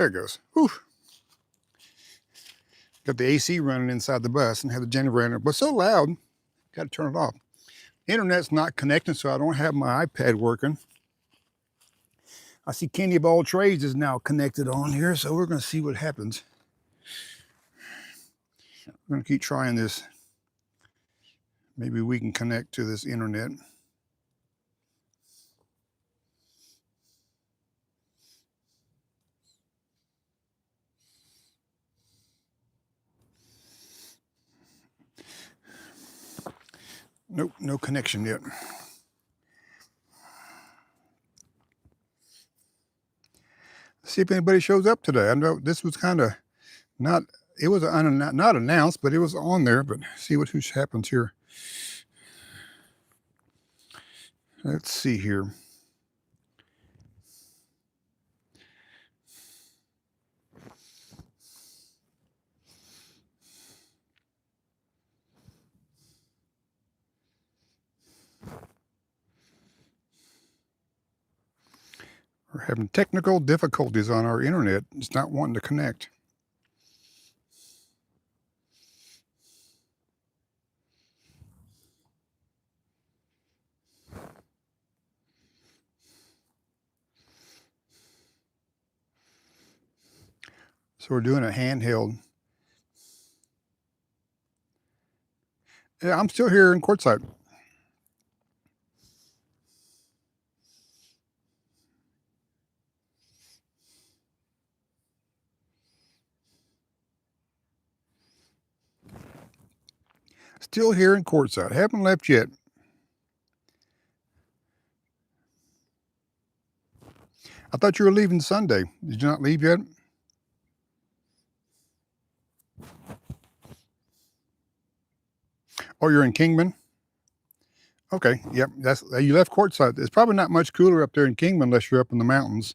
There it goes. Whew. Got the AC running inside the bus and have the generator, but so loud, got to turn it off. Internet's not connecting, so I don't have my iPad working. I see Kenny of all trades is now connected on here, so we're going to see what happens. We're going to keep trying this. Maybe we can connect to this internet. Nope, no connection yet. See if anybody shows up today. I know this was kind of not, it was not announced, but it was on there. But see what happens here. Let's see here. We're having technical difficulties on our internet. It's not wanting to connect. So we're doing a handheld. Yeah, I'm still here in Quartzsite. Still here in Quartzsite. Haven't left yet. I thought you were leaving Sunday. Did you not leave yet? Oh, you're in Kingman? Okay, yep. That's you left Quartzsite. It's probably not much cooler up there in Kingman unless you're up in the mountains.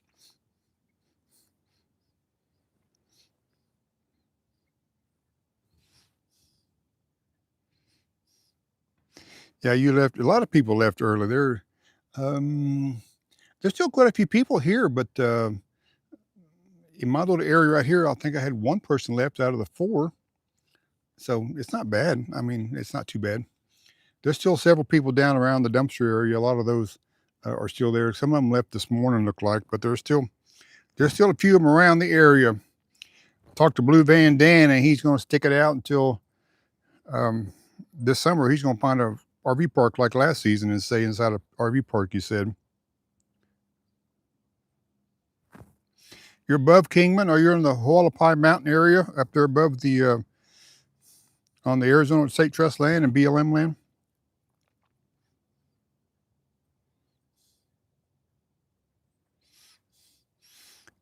Yeah, you left. A lot of people left early. There's still quite a few people here, but in my little area right here, I think I had one person left out of the 4. So it's not bad. I mean, it's not too bad. There's still several people down around the dumpster area. A lot of those are still there. Some of them left this morning, look like, but there's still a few of them around the area. Talked to Blue Van Dan, and he's going to stick it out until this summer. He's going to find a RV park like last season and stay inside a RV park, he said. You're above Kingman, or you're in the Hualapai Mountain area up there above the on the Arizona State Trust land and BLM land?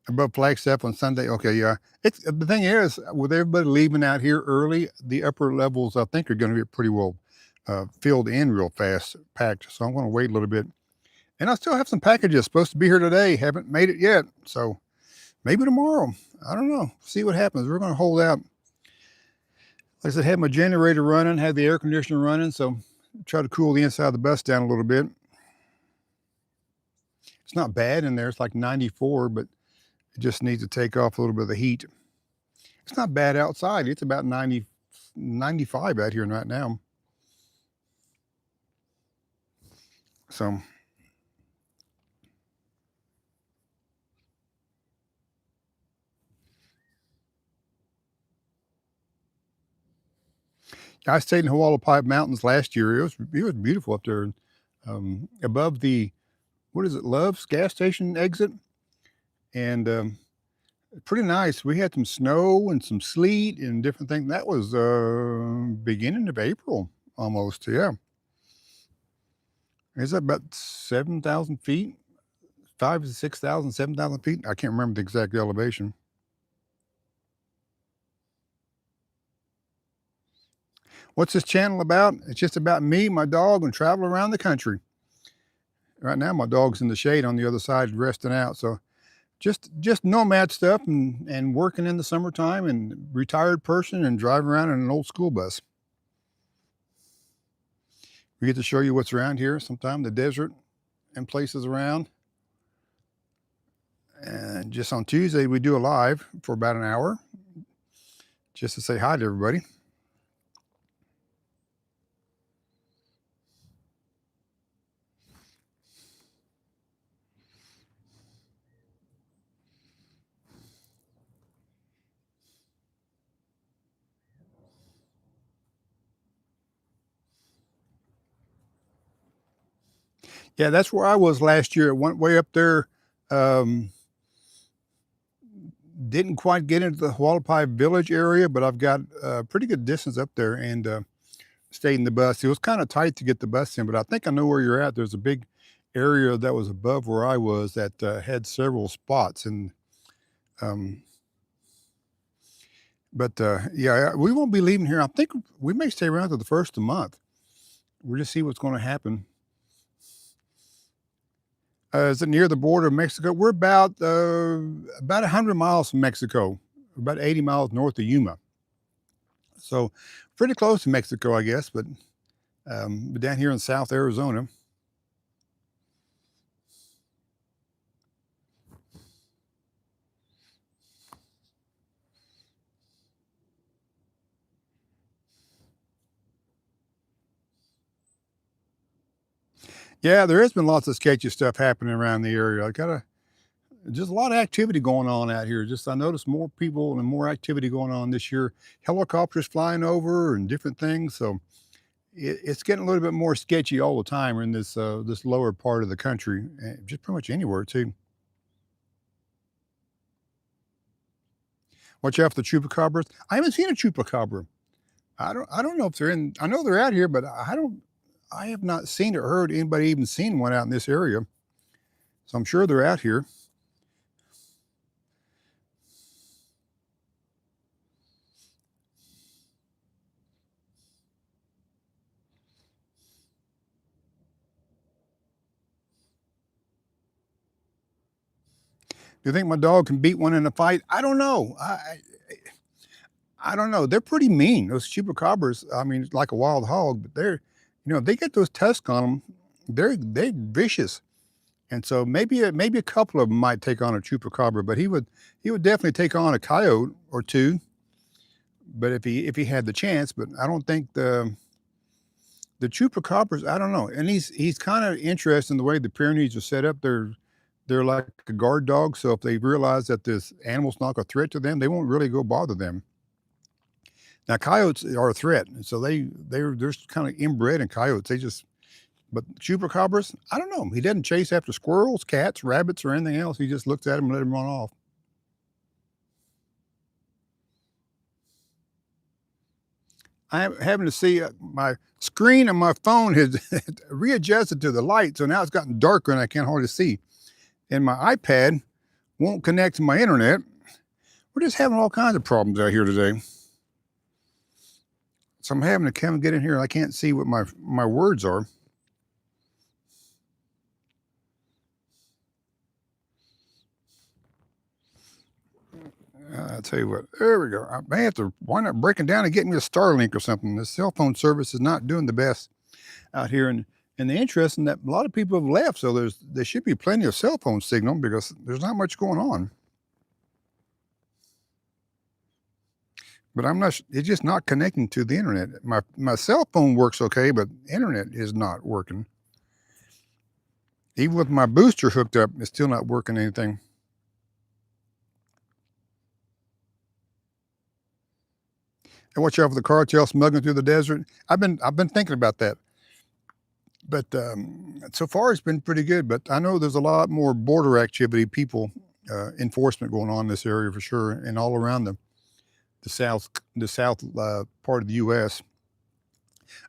Above Flagstaff on Sunday. Okay, yeah. It's the thing is, with everybody leaving out here early, the upper levels I think are going to be pretty well filled in real fast, packed. So I'm going to wait a little bit. And I still have some packages supposed to be here today. Haven't made it yet. So maybe tomorrow. I don't know. See what happens. We're going to hold out. Like I said, have my generator running, have the air conditioner running. So try to cool the inside of the bus down a little bit. It's not bad in there. It's like 94, but it just needs to take off a little bit of the heat. It's not bad outside. It's about 90, 95 out here right now. So I stayed in Hualapai Mountains last year. It was beautiful up there, above the, what is it, Love's gas station exit, and pretty nice. We had some snow and some sleet and different things. That was beginning of April almost. Yeah, is that about 7,000 feet? 5 to 6,000, 7,000 feet. I can't remember the exact elevation. What's this channel about? It's just about me, my dog, and travel around the country. Right now, my dog's in the shade on the other side, resting out. So just nomad stuff and working in the summertime and retired person and driving around in an old school bus. We get to show you what's around here sometime, the desert and places around. And just on Tuesday, we do a live for about an hour just to say hi to everybody. Yeah, that's where I was last year. It went way up there. Um, didn't quite get into the Hualapai Village area, but I've got a pretty good distance up there and stayed in the bus. It was kind of tight to get the bus in, but I think I know where you're at. There's a big area that was above where I was that had several spots. And um, but yeah, we won't be leaving here. I think we may stay around to the first of the month. We'll just see what's going to happen. Is it near the border of Mexico? We're about 100 miles from Mexico, about 80 miles north of Yuma. So pretty close to Mexico, I guess, but down here in South Arizona. Yeah, there has been lots of sketchy stuff happening around the area. I gotta just a lot of activity going on out here. Just I noticed more people and more activity going on this year. Helicopters flying over and different things. So it's getting a little bit more sketchy all the time in this lower part of the country, just pretty much anywhere too. Watch out for the chupacabras. I haven't seen a chupacabra. I don't know if they're in. I know they're out here, but I have not seen or heard anybody even seen one out in this area. So I'm sure they're out here. Do you think my dog can beat one in a fight? I don't know. I don't know. They're pretty mean. Those chupacabras. I mean, it's like a wild hog, but they get those tusks on them. They're vicious, and so maybe a couple of them might take on a chupacabra, but he would definitely take on a coyote or two. But if he had the chance, but I don't think the chupacabras. I don't know, and he's kind of interested in the way the Pyrenees are set up. They're like a guard dog, so if they realize that this animal's not a threat to them, they won't really go bother them. Now, coyotes are a threat, and so they're kind of inbred in coyotes. But chupacabras, I don't know. He doesn't chase after squirrels, cats, rabbits, or anything else. He just looks at them and let them run off. I'm having to see my screen on my phone has readjusted to the light, so now it's gotten darker and I can't hardly see. And my iPad won't connect to my internet. We're just having all kinds of problems out here today. So I'm having to come and get in here and I can't see what my words are. I'll tell you what, there we go. I may have to wind up breaking down and getting me a Starlink or something. The cell phone service is not doing the best out here. And the interesting that a lot of people have left, so there should be plenty of cell phone signal because there's not much going on. But I'm not. It's just not connecting to the internet. My cell phone works okay, but internet is not working. Even with my booster hooked up, it's still not working anything. And watch out for the cartel smuggling through the desert. I've been thinking about that, but so far it's been pretty good. But I know there's a lot more border activity, people enforcement going on in this area for sure, and all around the south part of the U.S.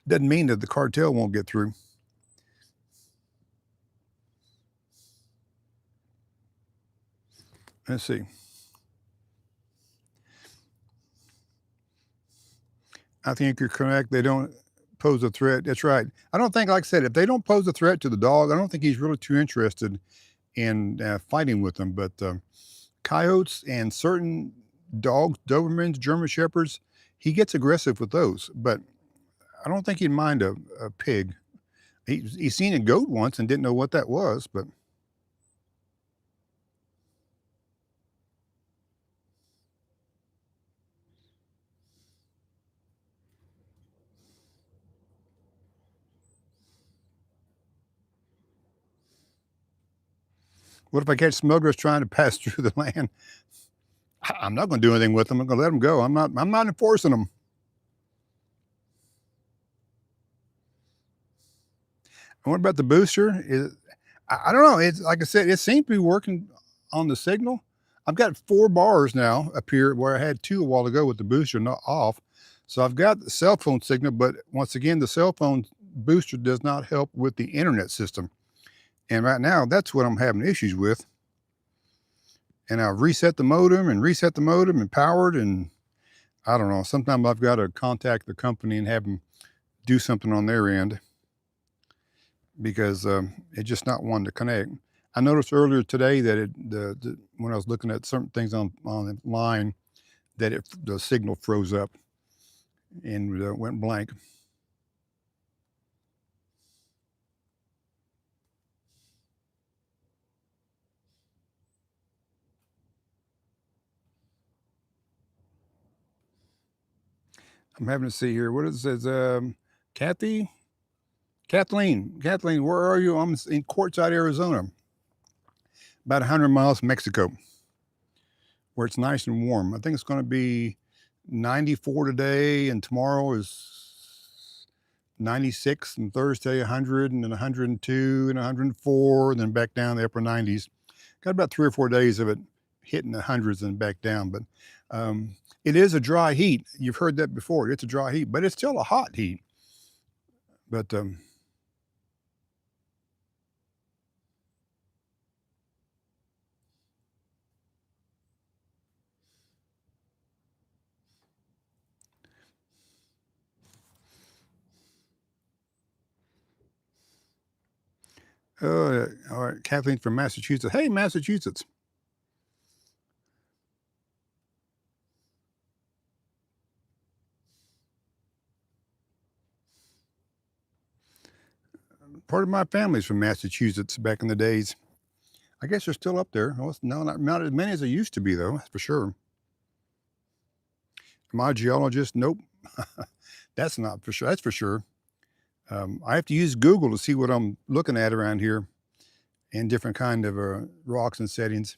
Doesn't mean that the cartel won't get through. Let's see. I think you're correct. They don't pose a threat. That's right. I don't think, like I said, if they don't pose a threat to the dog, I don't think he's really too interested in fighting with them. But coyotes and certain dogs, Dobermans, German Shepherds, he gets aggressive with those. But I don't think he'd mind a pig. He's seen a goat once and didn't know what that was. But What if I catch smugglers trying to pass through the land? I'm not going to do anything with them. I'm going to let them go. I'm not enforcing them. And what about the booster? I don't know. It's like I said, it seems to be working on the signal. I've got 4 bars now up here where I had 2 a while ago with the booster not off. So I've got the cell phone signal, but once again, the cell phone booster does not help with the internet system. And right now, that's what I'm having issues with. And I've reset the modem and powered, and I don't know. Sometimes I've got to contact the company and have them do something on their end because it's just not wanting to connect. I noticed earlier today that when I was looking at certain things online, that the signal froze up and went blank. I'm having to see here. What it says, Kathleen, where are you? I'm in Quartzsite, Arizona, about 100 miles from Mexico, where it's nice and warm. I think it's going to be 94 today, and tomorrow is 96, and Thursday 100, and then 102, and 104, and then back down to the upper 90s. Got about 3 or 4 days of it hitting the hundreds and back down, but it is a dry heat. You've heard that before. It's a dry heat, but it's still a hot heat. But all right, Kathleen from Massachusetts. Hey, Massachusetts. Part of my family's from Massachusetts back in the days. I guess they're still up there. Well, no, not as many as they used to be, though, that's for sure. Am I a geologist? Nope. That's not for sure. That's for sure. I have to use Google to see what I'm looking at around here in different kind of rocks and settings.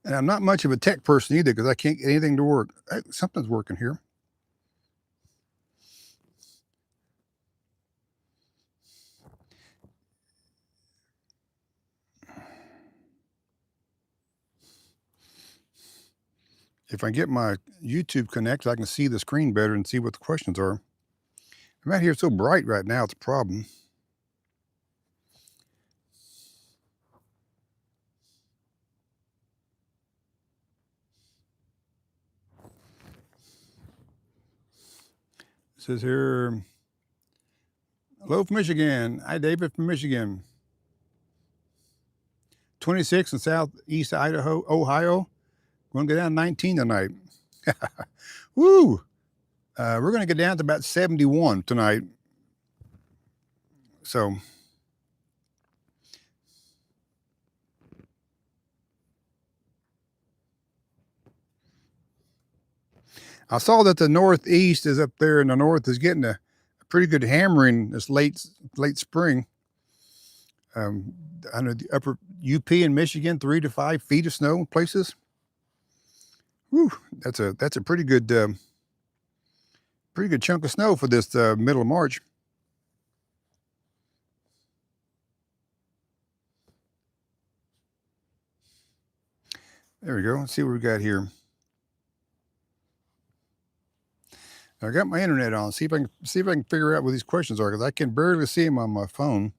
And I'm not much of a tech person either because I can't get anything to work. Something's working here. If I get my YouTube connected, I can see the screen better and see what the questions are. I'm out here so bright right now, it's a problem. It says here, hello from Michigan. Hi, David from Michigan. 26 in southeast Idaho, Ohio. We're going to go down 19 tonight. Woo! We're going to get down to about 71 tonight. So I saw that the northeast is up there in the north is getting a pretty good hammering this late spring. I know the upper UP in Michigan, 3 to 5 feet of snow in places. Whew, that's a pretty good chunk of snow for this middle of March. There we go. Let's see what we got here. I got my internet on. See if I can figure out what these questions are because I can barely see them on my phone.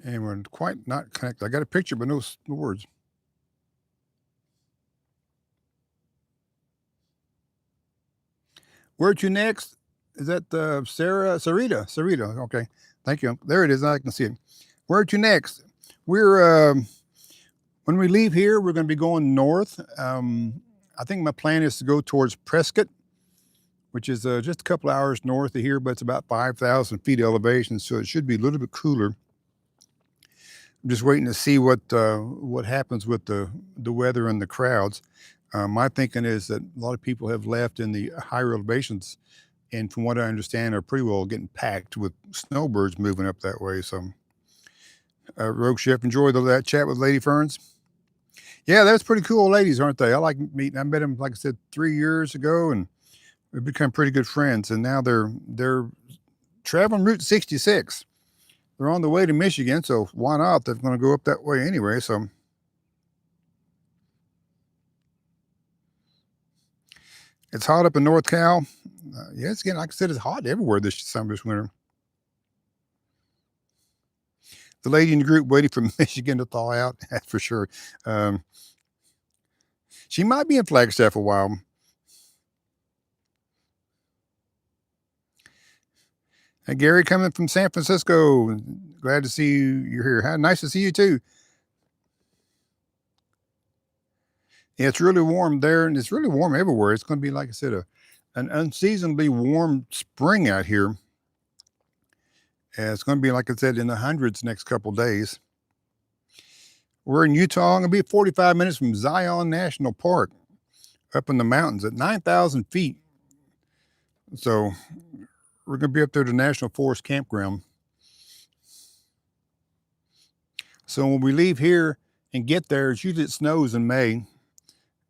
And we're quite not connected. I got a picture, but no words. Where to next? Is that Sarita? Okay, thank you. There it is. I can see it. Where to next? We're When we leave here, we're going to be going north. I think my plan is to go towards Prescott, which is just a couple hours north of here, but it's about 5,000 feet elevation, so it should be a little bit cooler. I'm just waiting to see what happens with the weather and the crowds. My thinking is that a lot of people have left in the higher elevations, and from what I understand, are pretty well getting packed with snowbirds moving up that way. So, Rogue Chef, enjoy that chat with Lady Ferns. Yeah, that's pretty cool ladies, aren't they? I like meeting. I met them, like I said, 3 years ago, and we've become pretty good friends. And now they're traveling Route 66. They're on the way to Michigan, so why not? They're going to go up that way anyway. So, it's hot up in North Cal. Yeah, it's getting, like I said, it's hot everywhere this winter. The lady in the group waiting for Michigan to thaw out, that's for sure. She might be in Flagstaff a while. Hey, Gary, coming from San Francisco. Glad to see you're here. How nice to see you too. Yeah, it's really warm there, and it's really warm everywhere. It's going to be, like I said, an unseasonably warm spring out here. And it's going to be, like I said, in the hundreds next couple days. We're in Utah. I'm going to be 45 minutes from Zion National Park, up in the mountains at 9,000 feet. So we're going to be up there to National Forest Campground. So when we leave here and get there, it's usually it snows in May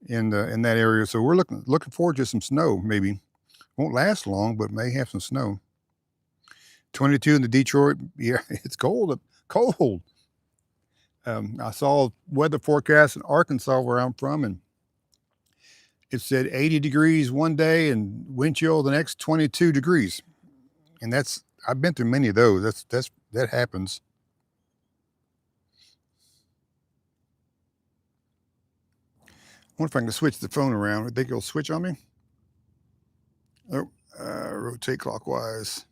in that area. So we're looking forward to some snow. Maybe won't last long, but may have some snow. 22 in the Detroit. Yeah, it's cold. Cold. I saw weather forecast in Arkansas, where I'm from, and it said 80 degrees one day and wind chill the next 22 degrees. And I've been through many of those. That happens. I wonder if I can switch the phone around. I think it'll switch on me. Oh, rotate clockwise.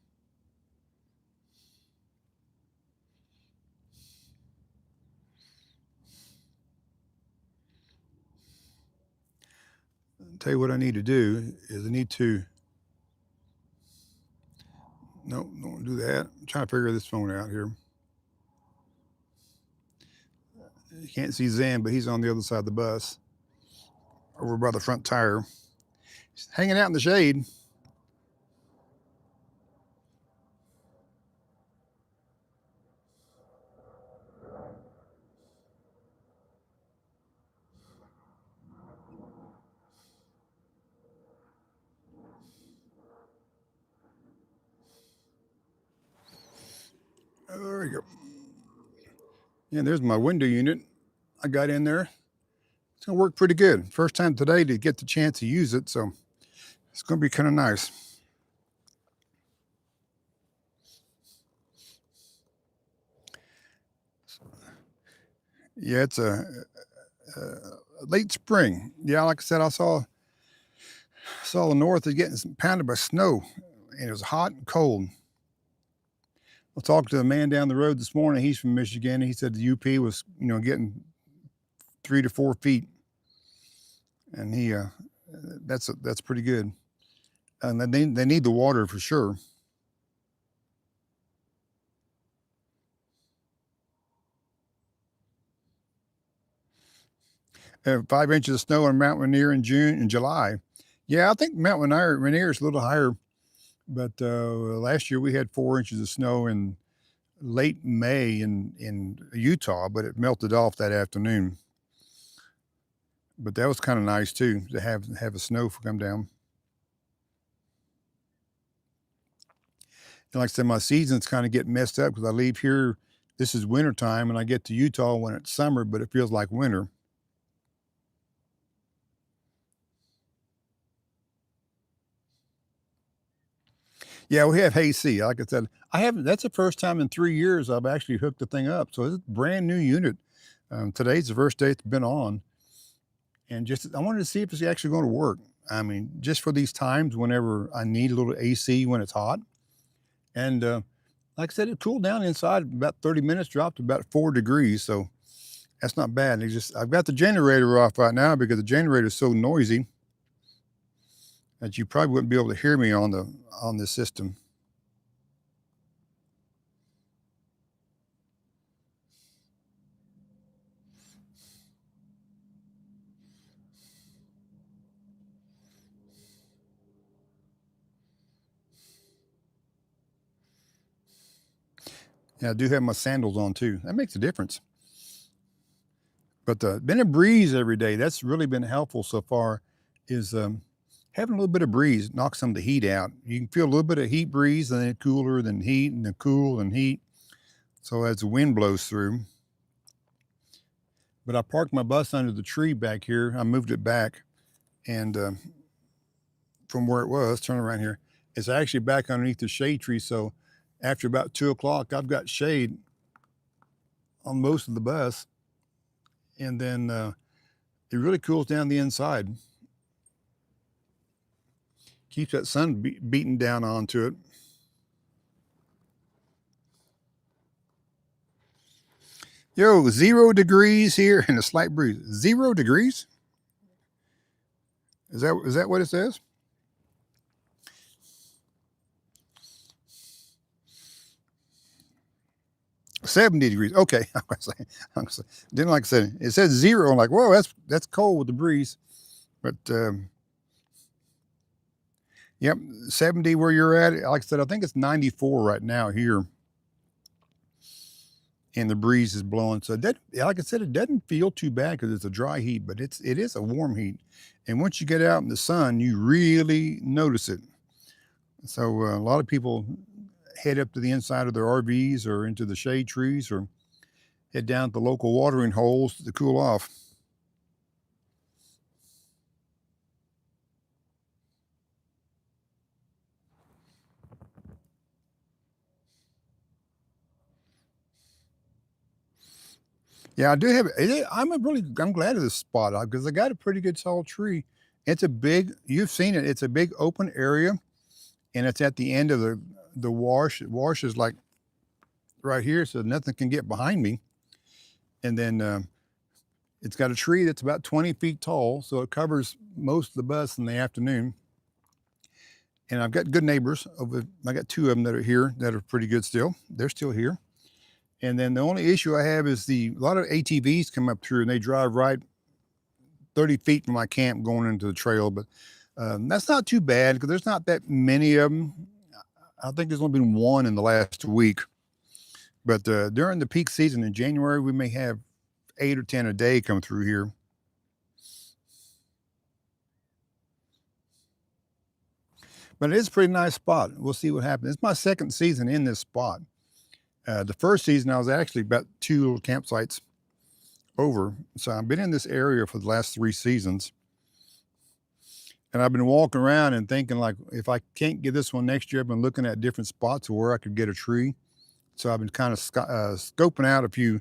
I'll tell you what I need to do is no, don't do that. I'm trying to figure this phone out here. You can't see Zen, but he's on the other side of the bus, over by the front tire. He's hanging out in the shade. Oh, there we go. Yeah, there's my window unit. I got in there. It's going to work pretty good. First time today to get the chance to use it, so it's going to be kind of nice. Yeah, it's a late spring. Yeah, like I said, I saw the north is getting pounded by snow, and it was hot and cold. I talked to a man down the road this morning. He's from Michigan. He said the UP was, getting 3 to 4 feet, and that's pretty good. And they need the water for sure. 5 inches of snow on Mount Rainier in June and July. Yeah, I think Mount Rainier is a little higher, but last year we had 4 inches of snow in late May in Utah, but it melted off that afternoon. But that was kind of nice too, to have a snow come down. And like I said, my seasons kind of get messed up because I leave here. This is winter time, and I get to Utah when it's summer, but it feels like winter. Yeah, we have AC. Like I said, I haven't. That's the first time in 3 years I've actually hooked the thing up. So it's a brand new unit. Today's the first day it's been on, and I wanted to see if it's actually going to work. I mean, just for these times whenever I need a little AC when it's hot, and like I said, it cooled down inside about 30 minutes, dropped to about 4 degrees. So That's not bad. It's just I've got the generator off right now because the generator is so noisy that you probably wouldn't be able to hear me on this system. Yeah, I do have my sandals on too. That makes a difference. But been a breeze every day. That's really been helpful so far. Is having a little bit of breeze knocks some of the heat out. You can feel a little bit of heat breeze, and then cooler than heat, and then cool and heat. So as the wind blows through. But I parked my bus under the tree back here. I moved it back, and from where it was, turn around here, it's actually back underneath the shade tree. So after about 2 o'clock, I've got shade on most of the bus, and then it really cools down the inside. Keeps that sun beating down onto it. Yo, 0 degrees here and a slight breeze. 0 degrees? Is that what it says? $70 degrees. Okay, didn't like I said. It says 0. I'm like, whoa, that's cold with the breeze. But yep, 70 where you're at. Like I said, I think it's 94 right now here, and the breeze is blowing. So that, like I said, it doesn't feel too bad because it's a dry heat, but it is a warm heat. And once you get out in the sun, you really notice it. So a lot of people head up to the inside of their RVs or into the shade trees or head down to the local watering holes to cool off. Yeah, I do have it. I'm glad of this spot because I got a pretty good tall tree. It's a big, you've seen it. It's a big open area, and it's at the end of the wash. The wash is like right here, so nothing can get behind me. And then it's got a tree that's about 20 feet tall, so it covers most of the bus in the afternoon. And I've got good neighbors. I got 2 of them that are here that are pretty good still. They're still here. And then the only issue I have is a lot of ATVs come up through and they drive right 30 feet from my camp going into the trail. But that's not too bad because there's not that many of them. I think there's only been 1 in the last week. But during the peak season in January, we may have 8 or 10 a day come through here. But it is a pretty nice spot. We'll see what happens. It's my second season in this spot. The first season, I was actually about 2 little campsites over. So I've been in this area for the last 3 seasons. And I've been walking around and thinking, like, if I can't get this one next year, I've been looking at different spots where I could get a tree. So I've been kind of scoping out a few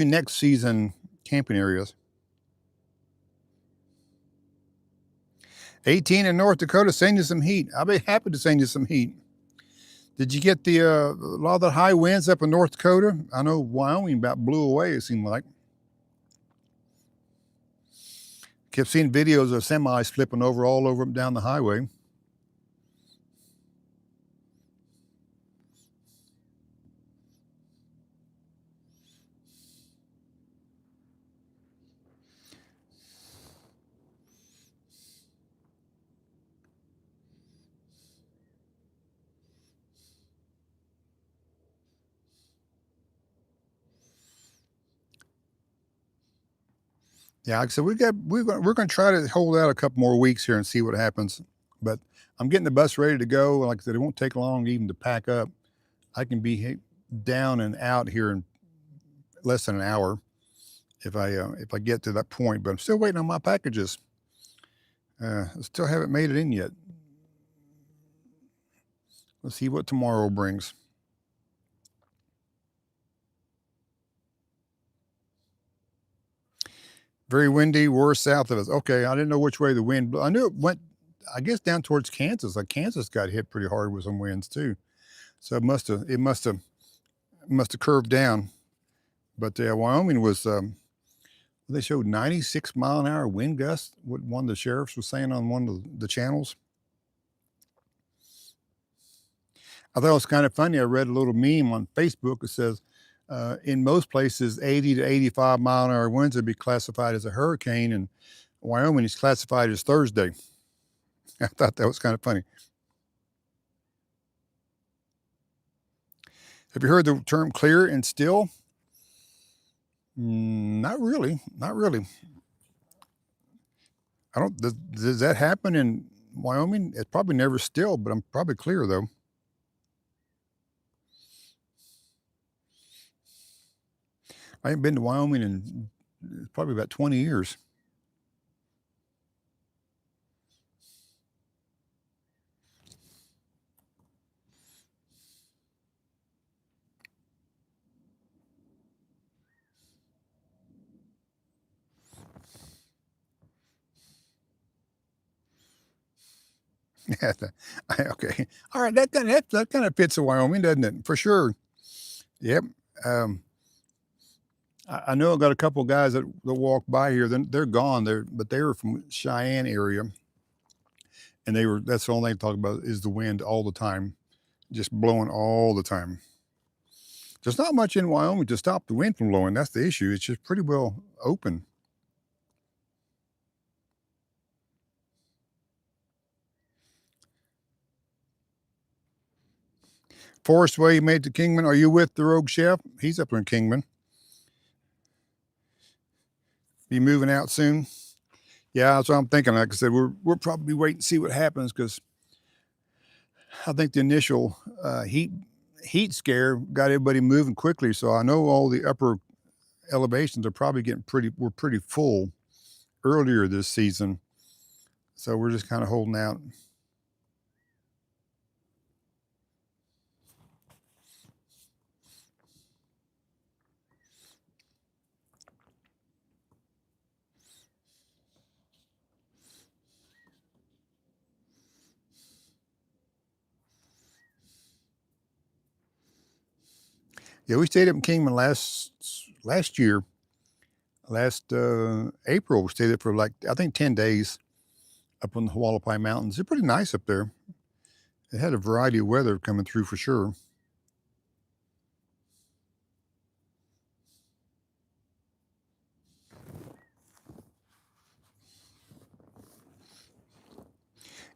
next season camping areas. 18 in North Dakota, send you some heat. I'll be happy to send you some heat. Did you get a lot of the high winds up in North Dakota? I know Wyoming about blew away, it seemed like. Kept seeing videos of semis flipping over all over down the highway. Yeah, like I said, we're going to try to hold out a couple more weeks here and see what happens. But I'm getting the bus ready to go. Like I said, it won't take long even to pack up. I can be down and out here in less than an hour if I get to that point. But I'm still waiting on my packages. I still haven't made it in yet. Let's see what tomorrow brings. Very windy, worse south of us. Okay, I didn't know which way the wind blew. I knew it went, I guess, down towards Kansas. Like Kansas got hit pretty hard with some winds too. So it must have curved down. But Wyoming was, they showed 96-mile-an-hour wind gusts, what one of the sheriffs was saying on one of the channels. I thought it was kind of funny. I read a little meme on Facebook that says, in most places, 80 to 85-mile-an-hour winds would be classified as a hurricane, and Wyoming is classified as Thursday. I thought that was kind of funny. Have you heard the term clear and still? Not really. Not really. I don't. Does that happen in Wyoming? It's probably never still, but I'm probably clear though. I ain't been to Wyoming in probably about 20 years. Yeah, okay. All right, that kind of fits in Wyoming, doesn't it? For sure. Yep. Um, I know I got a couple of guys that walk by here. They're gone. But they were from Cheyenne area, and they were. That's the only thing to talk about is the wind all the time, just blowing all the time. There's not much in Wyoming to stop the wind from blowing. That's the issue. It's just pretty well open. Forest Way made to Kingman. Are you with the Rogue Chef? He's up in Kingman. Be moving out soon. Yeah, that's what I'm thinking. Like I said, we'll probably wait and see what happens because I think the initial heat scare got everybody moving quickly. So I know all the upper elevations are probably were pretty full earlier this season. So we're just kind of holding out. Yeah, we stayed up in Kingman last year, last April. We stayed there for like I think 10 days up on the Hualapai Mountains. It's pretty nice up there. It had a variety of weather coming through for sure.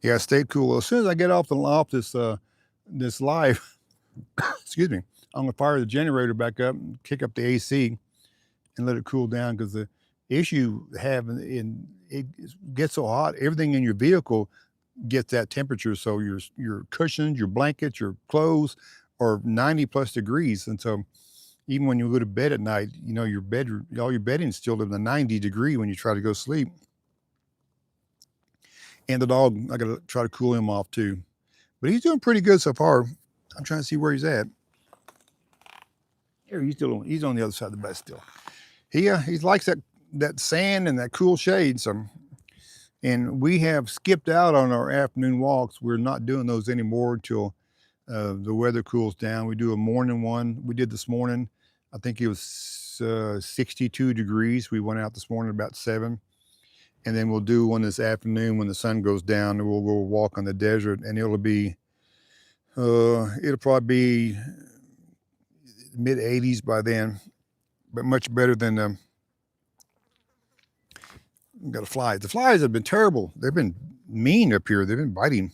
Yeah, I stayed cool. Well, as soon as I get off this live, excuse me, I'm gonna fire the generator back up and kick up the AC and let it cool down because the issue having in it gets so hot, everything in your vehicle gets that temperature. So your cushions, your blankets, your clothes are 90 plus degrees, and so even when you go to bed at night, you know all your bedding's still in the 90 degree when you try to go sleep. And the dog, I gotta try to cool him off too. But he's doing pretty good so far. I'm trying to see where he's at. Here, he's on the other side of the bed still. He likes that sand and that cool shade. So, and we have skipped out on our afternoon walks. We're not doing those anymore until the weather cools down. We do a morning one. We did this morning. I think it was 62 degrees. We went out this morning about 7. And then we'll do one this afternoon when the sun goes down, and we'll go walk on the desert, and it'll probably be mid 80s by then, but much better than got a fly. The flies have been terrible. They've been mean up here. They've been biting.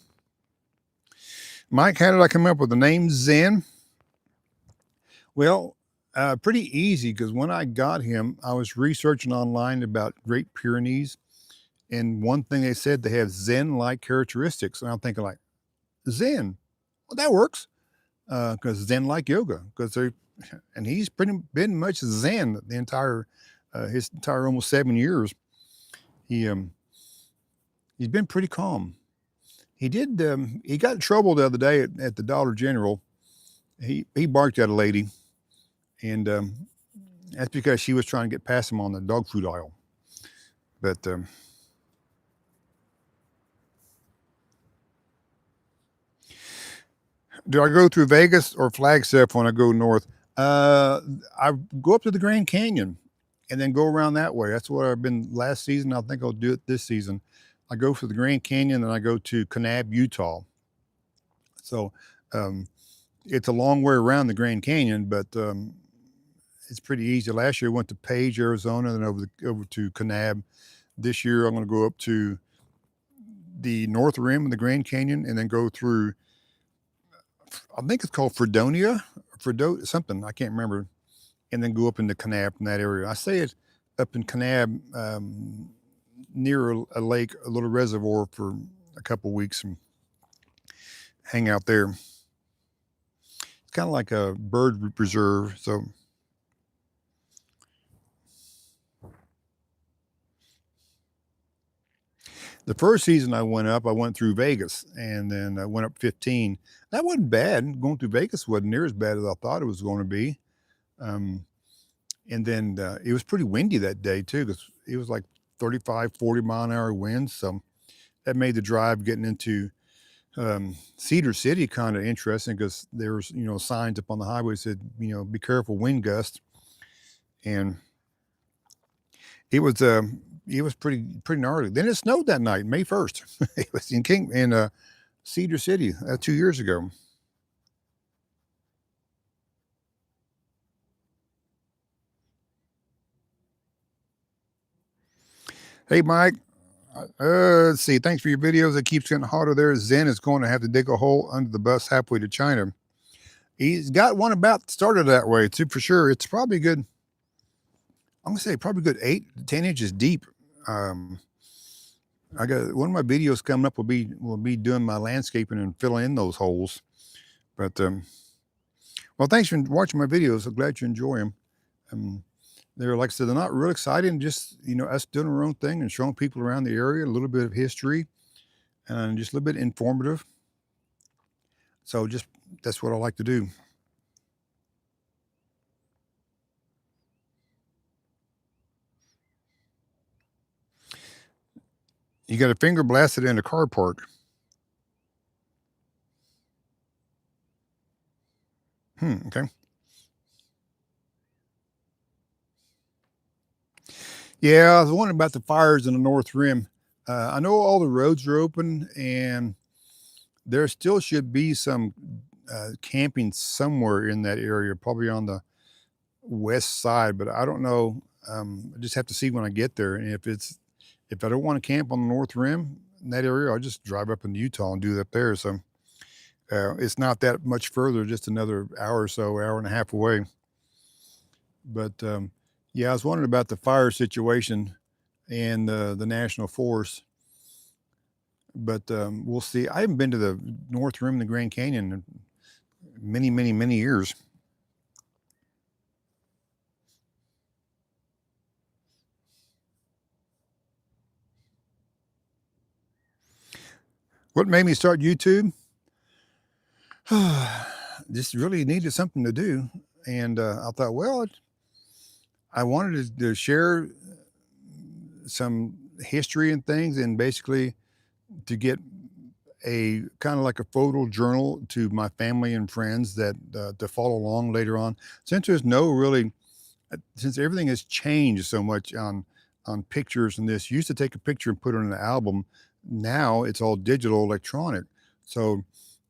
Mike, how did I come up with the name Zen? Well, pretty easy because when I got him, I was researching online about Great Pyrenees. And one thing they said, they have Zen-like characteristics. And I'm thinking like, Zen, well, that works. Because Zen-like yoga, and he's been much Zen the entire, his entire almost 7 years. He's been pretty calm. He got in trouble the other day at the Dollar General. He barked at a lady, and that's because she was trying to get past him on the dog food aisle. But do I go through Vegas or Flagstaff when I go north? Uh, I go up to the Grand Canyon and then go around that way. That's where I've been last season. I think I'll do it this season. I go for the Grand Canyon and I go to Kanab, Utah. So um, it's a long way around the Grand Canyon, but it's pretty easy. Last year I went to Page, Arizona, and then over to Kanab. This year I'm going to go up to the north rim of the Grand Canyon and then go through, I think it's called Fredonia, something, I can't remember, and then go up into Kanab from that area. I say it's up in Kanab near a lake, a little reservoir for a couple weeks and hang out there. It's kind of like a bird preserve. So the first season I went through Vegas and then I went up 15. That wasn't bad. Going through Vegas wasn't near as bad as I thought it was going to be. Um, and then it was pretty windy that day too, because it was like 35, 40 mile an hour winds. So that made the drive getting into Cedar City kind of interesting because there was, signs up on the highway said, be careful wind gusts. And it was pretty gnarly. Then it snowed that night, May 1st. It was in Cedar City 2 years ago. Hey, Mike. Let's see. Thanks for your videos. It keeps getting hotter there. Zen is going to have to dig a hole under the bus halfway to China. He's got one about started that way too, for sure. It's probably good. I'm gonna say probably good 8 to 10 inches deep. I got one of my videos coming up will be doing my landscaping and filling in those holes. But well, thanks for watching my videos. I'm glad you enjoy them. They're, like I said, they're not real exciting. Just us doing our own thing and showing people around the area a little bit of history and just a little bit informative. So that's what I like to do. You got a finger blasted in a car park. Okay. Yeah, I was wondering about the fires in the North Rim. I know all the roads are open, and there still should be some camping somewhere in that area, probably on the west side, but I don't know. I just have to see when I get there. And if I don't want to camp on the North Rim in that area, I'll just drive up into Utah and do it up there. So it's not that much further, just another hour or so, hour and a half away. But yeah, I was wondering about the fire situation and the national forest. But we'll see. I haven't been to the North Rim of the Grand Canyon in many, many, many years. What made me start YouTube? Just really needed something to do. And I thought, well, I wanted to share some history and things and basically to get a kind of like a photo journal to my family and friends that to follow along later on. Since there's no really, since everything has changed so much on pictures and this, you used to take a picture and put it on an album. Now it's all digital, electronic. So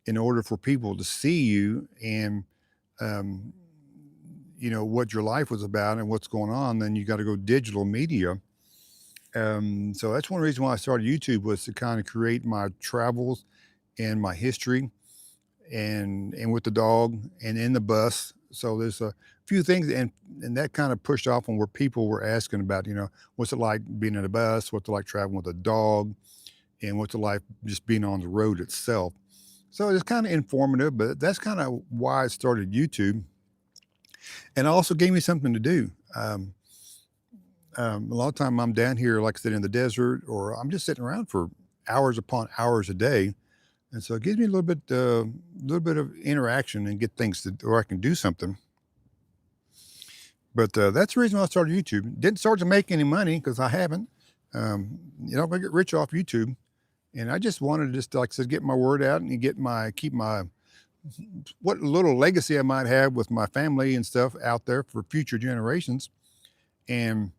in order for people to see you and um, what your life was about and what's going on, then you got to go digital media. So that's one reason why I started YouTube was to kind of create my travels and my history and with the dog and in the bus. So there's a few things and that kind of pushed off on where people were asking about, what's it like being in a bus, what's it like traveling with a dog, and what's it like just being on the road itself. So it's kind of informative, but that's kind of why I started YouTube. And it also gave me something to do. A lot of time I'm down here, like I said, in the desert, or I'm just sitting around for hours upon hours a day, and so it gives me a little bit of interaction and get things to, or I can do something. But that's the reason why I started YouTube. Didn't start to make any money because I haven't. I'm gonna get rich off YouTube, and I just wanted to just, like I said, get my word out and keep my what little legacy I might have with my family and stuff out there for future generations. And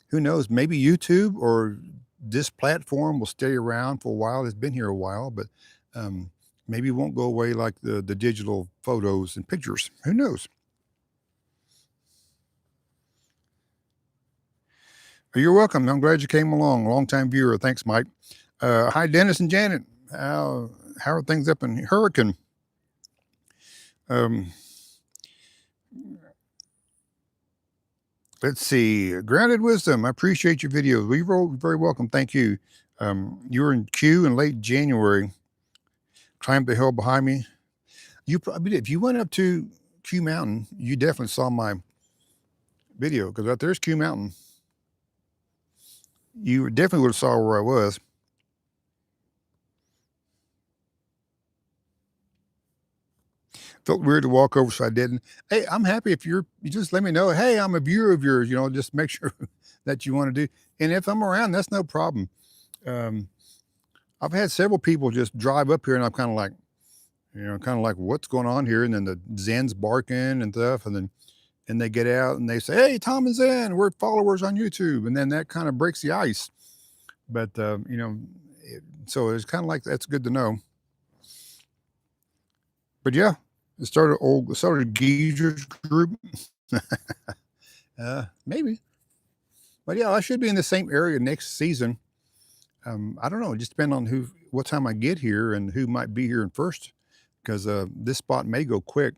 who knows, maybe YouTube or this platform will stay around for a while. It's been here a while, but um, maybe it won't go away like the digital photos and pictures. Who knows? You're welcome. I'm glad you came along. Long time viewer. Thanks, Mike. Hi, Dennis and Janet. How are things up in Hurricane? Um, let's see. Grounded Wisdom. I appreciate your videos. We were very welcome. Thank you. You were in Q in late January. Climbed the hill behind me. You probably, if you went up to Q Mountain, you definitely saw my video because right there's Q Mountain. You definitely would have saw where I was. Felt weird to walk over, so I didn't. Hey, I'm happy if you just let me know. Hey, I'm a viewer of yours. Just make sure that you want to do. And if I'm around, that's no problem. Um, I've had several people just drive up here, and I'm kind of like, what's going on here? And then the Zen's barking and stuff, and then they get out and they say, "Hey, Tom and Zen, we're followers on YouTube," and then that kind of breaks the ice. But so it's kind of like that's good to know. But yeah, it started a geezers group. Maybe, but yeah, I should be in the same area next season. I don't know. It just depends on what time I get here and who might be here in first, because this spot may go quick.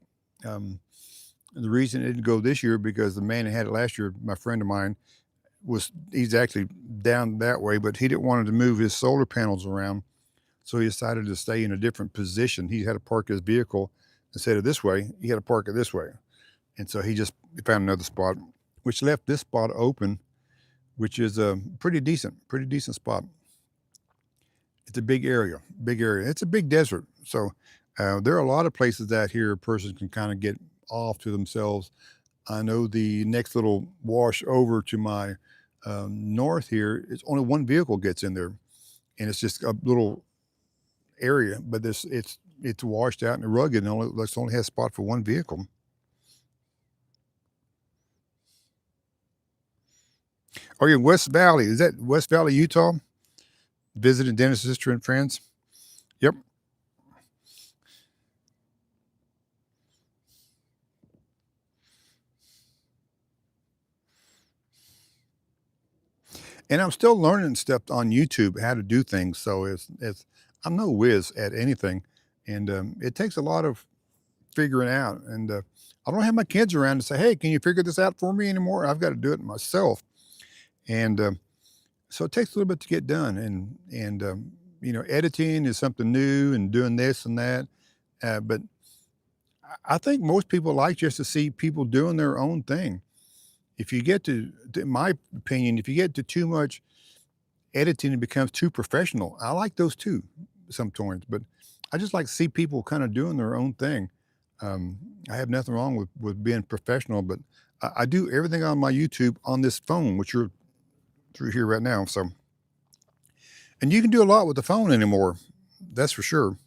The reason it didn't go this year because the man that had it last year, my friend of mine, he's actually down that way, but he didn't want to move his solar panels around, so he decided to stay in a different position. He had to park his vehicle instead of this way. He had to park it this way, and so he found another spot, which left this spot open, which is a pretty decent spot. It's a big area. It's a big desert, so there are a lot of places out here a person can kind of get off to themselves. I know the next little wash over to my north here, it's only one vehicle gets in there, and it's just a little area, but it's washed out and rugged, and only has spot for one vehicle. Are you in West Valley? Is that West Valley, Utah? Visiting Dennis' sister and friends? Yep. And I'm still learning stuff on YouTube how to do things. So I'm no whiz at anything, and it takes a lot of figuring out. And I don't have my kids around to say, "Hey, can you figure this out for me anymore?" I've got to do it myself, and so it takes a little bit to get done. And editing is something new, and doing this and that. But I think most people like just to see people doing their own thing. If you get in my opinion, if you get to too much editing, it becomes too professional. I like those too sometimes, but I just like to see people kind of doing their own thing. I have nothing wrong with being professional, but I do everything on my YouTube on this phone, which you're through here right now. So, and you can do a lot with the phone anymore. That's for sure.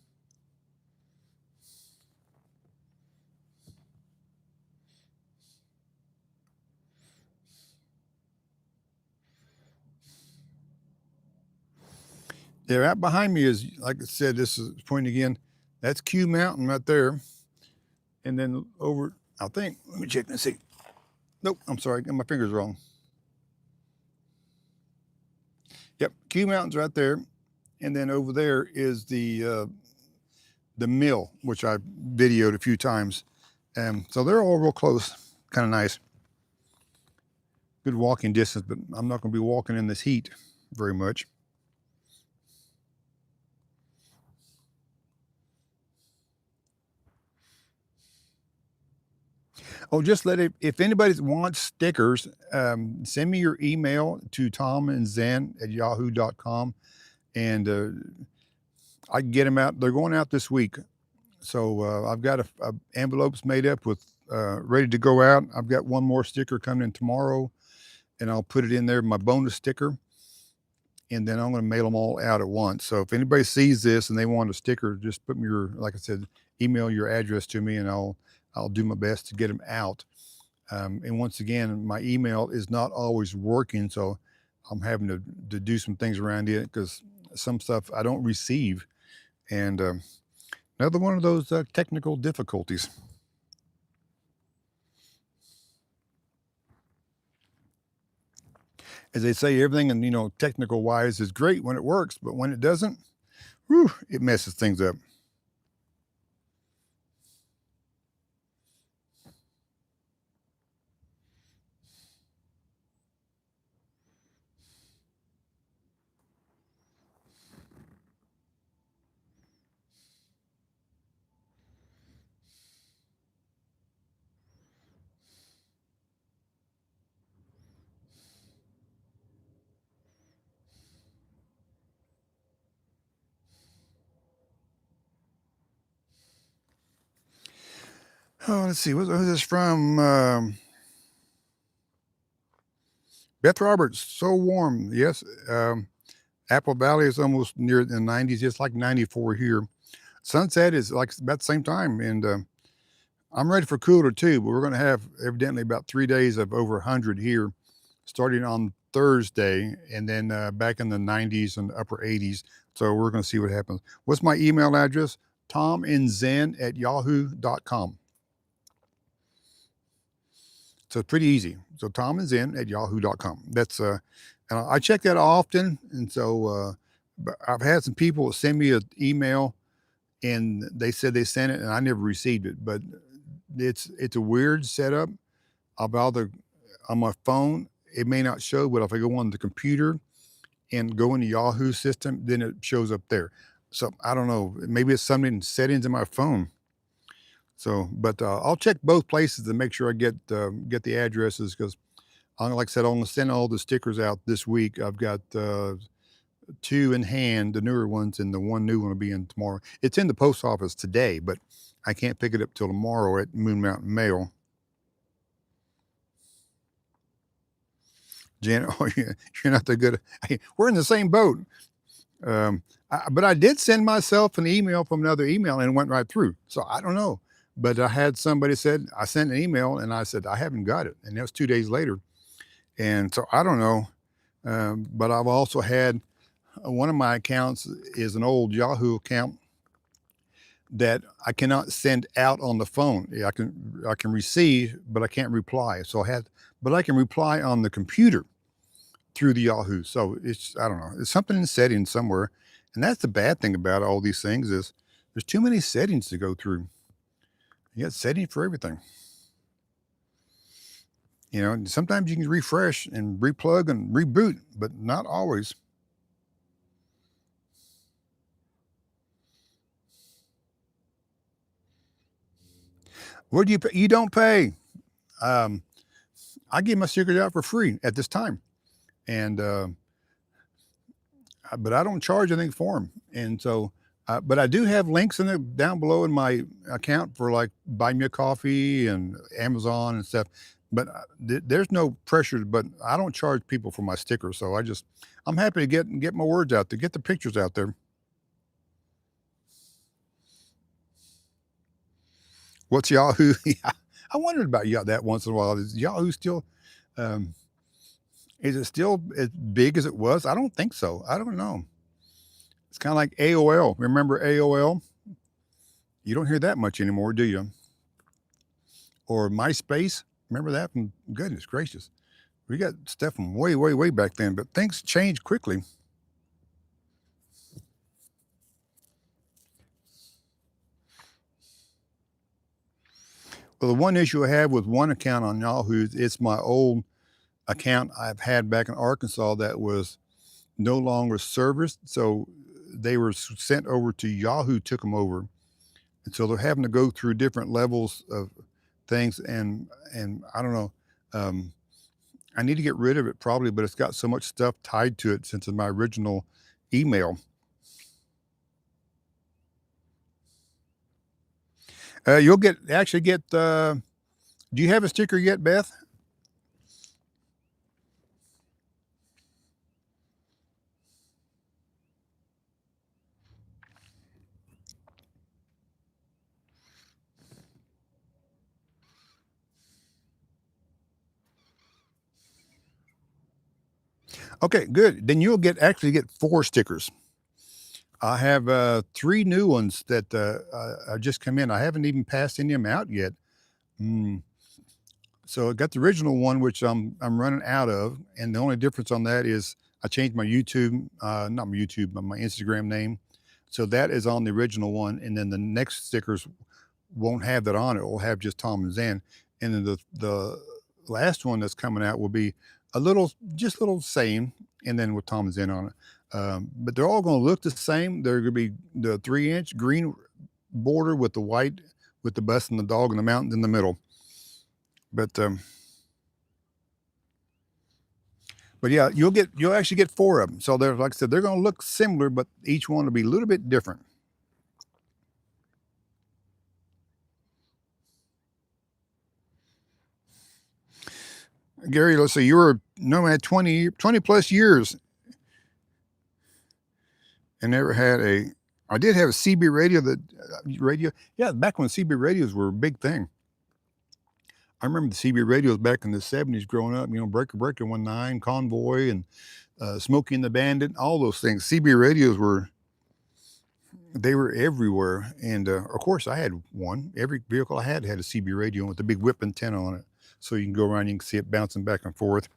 Yeah, right behind me is, like I said, this is pointing again. That's Q Mountain right there. And then over, I think, let me check and see. Nope, I'm sorry, got my fingers wrong. Yep, Q Mountain's right there. And then over there is the mill, which I videoed a few times. So they're all real close, kind of nice. Good walking distance, but I'm not going to be walking in this heat very much. Oh, just if anybody wants stickers, send me your email to TomandZen@yahoo.com, and I can get them out. They're going out this week. So I've got envelopes made up with ready to go out. I've got one more sticker coming in tomorrow, and I'll put it in there, my bonus sticker, and then I'm going to mail them all out at once. So if anybody sees this and they want a sticker, just put me like I said, email your address to me, and I'll do my best to get them out. And once again, my email is not always working, so I'm having to do some things around it because some stuff I don't receive, and another one of those technical difficulties. As they say, everything and technical wise is great when it works, but when it doesn't, whew, it messes things up. Oh, let's see. Who's this from? Beth Roberts. So warm. Yes. Apple Valley is almost near the 90s, just like 94 here. Sunset is like about the same time, and I'm ready for cooler too. But we're going to have evidently about 3 days of over 100 here, starting on Thursday, and then back in the 90s and upper 80s. So we're going to see what happens. What's my email address? TomandZen@yahoo.com. So it's pretty easy. So TomandZen@yahoo.com. That's and I check that often, and so but I've had some people send me an email, and they said they sent it, and I never received it. But it's a weird setup. About the on my phone, it may not show, but if I go on the computer and go in the Yahoo system, then it shows up there. So I don't know. Maybe it's something in settings in my phone. So, but I'll check both places to make sure I get the addresses because, like I said, I'm gonna send all the stickers out this week. I've got two in hand, the newer ones, and the one new one will be in tomorrow. It's in the post office today, but I can't pick it up till tomorrow at Moon Mountain Mail. Janet, oh, you're not that good. Hey, we're in the same boat. But I did send myself an email from another email and it went right through. So I don't know. But I had somebody said I sent an email and I said I haven't got it, and that was 2 days later. And so I don't know. But I've also had one of my accounts is an old Yahoo account that I cannot send out on the phone. Yeah, I can receive, but I can't reply. So but I can reply on the computer through the Yahoo. So it's I don't know. It's something in settings somewhere, and that's the bad thing about all these things is there's too many settings to go through. You got settings for everything. And sometimes you can refresh and replug and reboot, but not always. What do you pay? You don't pay. Um, I give my secret out for free at this time, and but I don't charge anything for them. And so, but I do have links in the down below in my account for like buy me a coffee and Amazon and stuff. But there's no pressure. But I don't charge people for my stickers, so I'm happy to get my words out there, get the pictures out there. What's Yahoo? Yeah, I wondered about that once in a while. Is Yahoo still? Um, is it still as big as it was? I don't think so. I don't know. It's kind of like AOL. Remember AOL? You don't hear that much anymore, do you? Or MySpace? Remember that? From goodness gracious, we got stuff from way, way, way back then. But things change quickly. Well, the one issue I have with one account on Yahoo, it's my old account I've had back in Arkansas that was no longer serviced. So they were sent over to Yahoo, took them over. And so they're having to go through different levels of things. And I don't know. I need to get rid of it probably, but it's got so much stuff tied to it since it's my original email. You'll actually get. Do you have a sticker yet, Beth? Okay, good. Then you'll actually get 4 stickers. I have 3 new ones that just come in. I haven't even passed any of them out yet. Mm. So I got the original one, which I'm running out of, and the only difference on that is I changed my YouTube, not my YouTube, but my Instagram name. So that is on the original one, and then the next stickers won't have that on it. It will have just Tom and Zen, and then the last one that's coming out will be just a little same, and then with Tom and Zen on it. But they're all going to look the same. They're going to be the 3-inch green border with the white, with the bus and the dog and the mountains in the middle. But yeah, you'll actually get 4 of them. So they're, like I said, they're going to look similar, but each one will be a little bit different. Gary, let's see, you were nomad 20 plus years and never had a. I did have a CB radio. Yeah, back when CB radios were a big thing. I remember the CB radios back in the 70s growing up, Breaker Breaker 19, Convoy, and Smokey and the Bandit, all those things. CB radios they were everywhere. And of course, I had one. Every vehicle I had a CB radio with a big whip antenna on it. So you can go around, you can see it bouncing back and forth.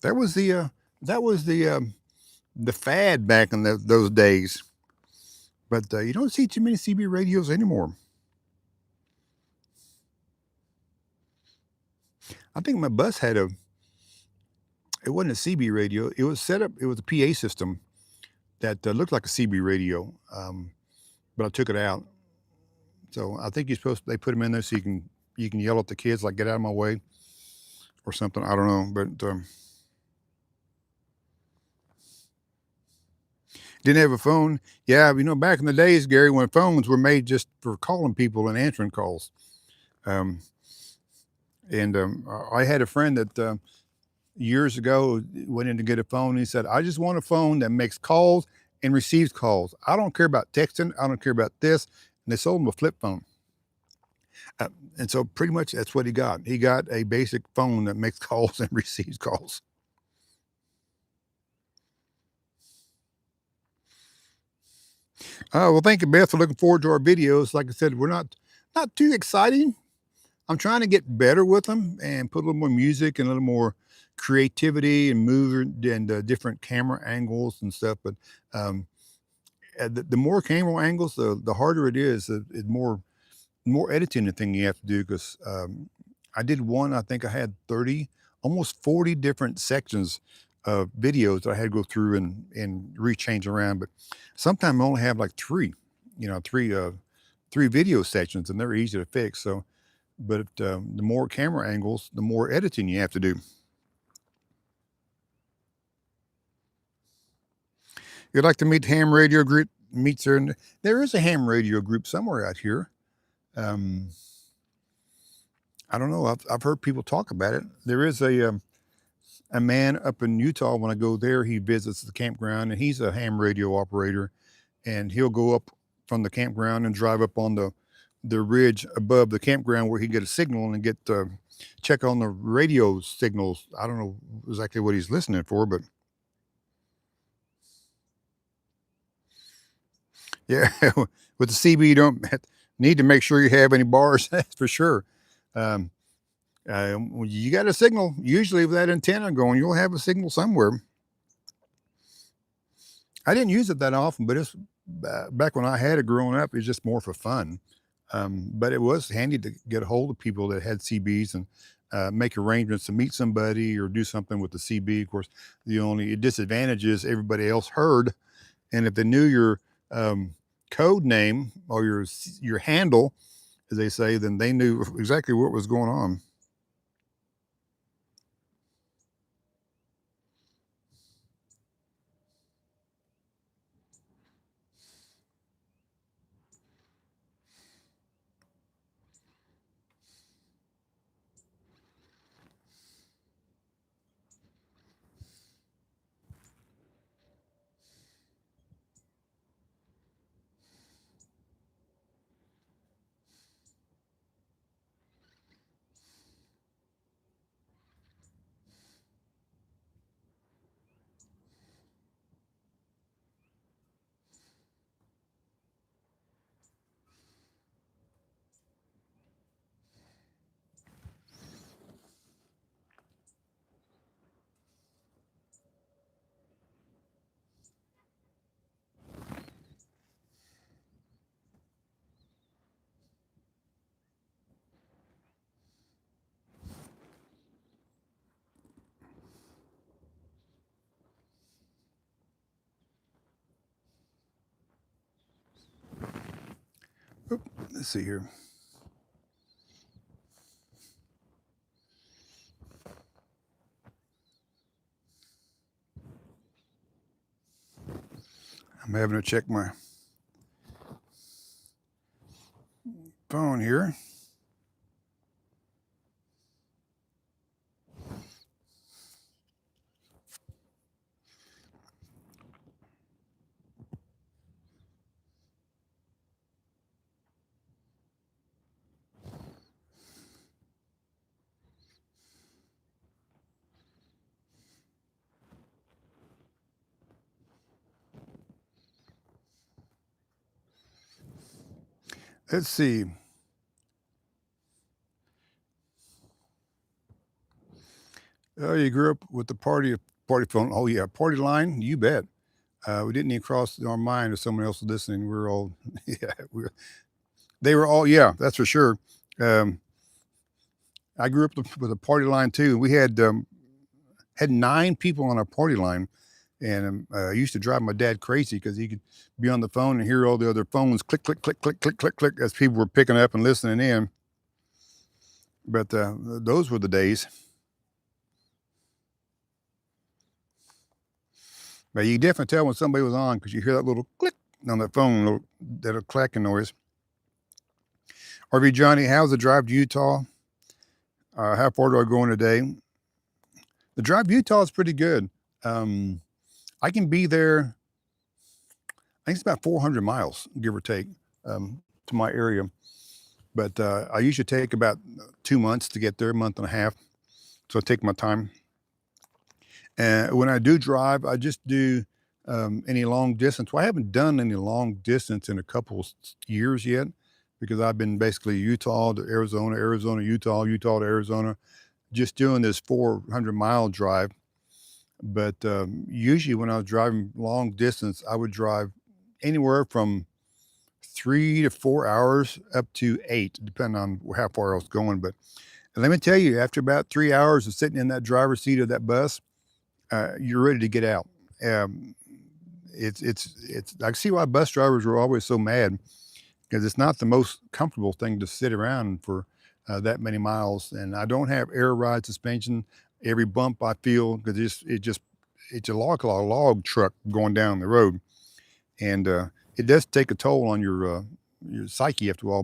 That was the fad back in those days. But you don't see too many CB radios anymore. I think my bus had it wasn't a CB radio. It was set up, it was a PA system that looked like a CB radio, but I took it out. So I think they put them in there so you can yell at the kids, like, get out of my way or something. I don't know. But didn't have a phone. Yeah, back in the days, Gary, when phones were made just for calling people and answering calls. Um, and I had a friend that years ago went in to get a phone. And he said, I just want a phone that makes calls and receives calls. I don't care about texting. I don't care about this. And they sold him a flip phone. And so pretty much that's what he got. He got a basic phone that makes calls and receives calls. Well, thank you, Beth, for looking forward to our videos. Like I said, we're not too exciting. I'm trying to get better with them and put a little more music and a little more creativity and movement and different camera angles and stuff. But the more camera angles, the harder it is. It's more editing the thing you have to do because I did one. I think I had 30, almost 40 different sections of videos that I had to go through and rechange around. But sometimes I only have like three, three video sections, and they're easy to fix. So, but the more camera angles, the more editing you have to do. You'd like to meet the ham radio group? There is a ham radio group somewhere out here. I don't know. I've heard people talk about it. There is a man up in Utah. When I go there, he visits the campground, and he's a ham radio operator, and he'll go up from the campground and drive up on the ridge above the campground where he get a signal and get check on the radio signals. I don't know exactly what he's listening for, but yeah, with the CB, you don't need to make sure you have any bars. That's for sure. Um, when you got a signal, usually with that antenna going, you'll have a signal somewhere. I didn't use it that often, but it's back when I had it growing up, it was just more for fun. But it was handy to get a hold of people that had CBs and make arrangements to meet somebody or do something with the CB. Of course, the only disadvantage is everybody else heard, and if they knew your code name or your handle, as they say, then they knew exactly what was going on. Let's see here. I'm having to check my phone here. Let's see. Oh, you grew up with the party phone. Oh yeah, party line. You bet. We didn't even cross our mind if someone else was listening. We were all, yeah, they were all, yeah, that's for sure. Um, I grew up with a party line too. We had 9 people on our party line, and I used to drive my dad crazy because he could be on the phone and hear all the other phones click, click, click, click, click, click, click as people were picking up and listening in. But those were the days. But you definitely tell when somebody was on because you hear that little click on the phone, that clacking noise. RV Johnny, how's the drive to Utah? How far do I go in a day? The drive to Utah is pretty good. I can be there, I think it's about 400 miles, give or take, to my area. But I usually take about 2 months to get there, a month and a half. So I take my time. And when I do drive, I just do any long distance. Well, I haven't done any long distance in a couple years yet because I've been basically Utah to Arizona, Arizona, Utah, Utah to Arizona, just doing this 400-mile drive. But usually when I was driving long distance, I would drive anywhere from 3 to 4 hours up to 8, depending on how far I was going. But let me tell you, after about 3 hours of sitting in that driver's seat of that bus, you're ready to get out. Um, it's. I see why bus drivers are always so mad because it's not the most comfortable thing to sit around for that many miles. And I don't have air ride suspension. Every bump I feel because it's a log truck going down the road, and it does take a toll on your psyche after all,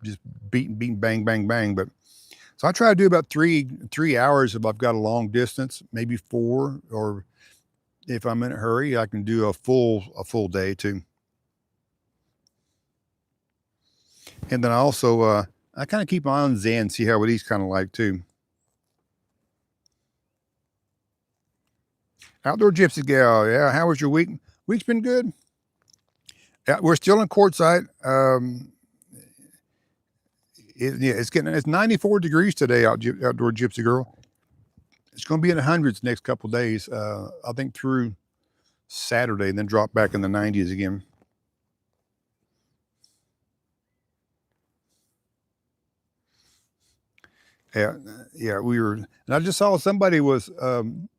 just beating, bang, bang, bang. But so I try to do about 3 hours if I've got a long distance, maybe 4, or if I'm in a hurry, I can do a full day too. And then I also I kind of keep my eye on Zen, see how what he's kind of like too. Outdoor Gypsy Gal, yeah. How was your week? Week's been good. Yeah, we're still in Quartzsite. Yeah, it's 94 degrees today outdoor Gypsy Girl. It's going to be in the hundreds next couple days. I think through Saturday, and then drop back in the 90s again. Yeah, yeah, we were, and I just saw somebody was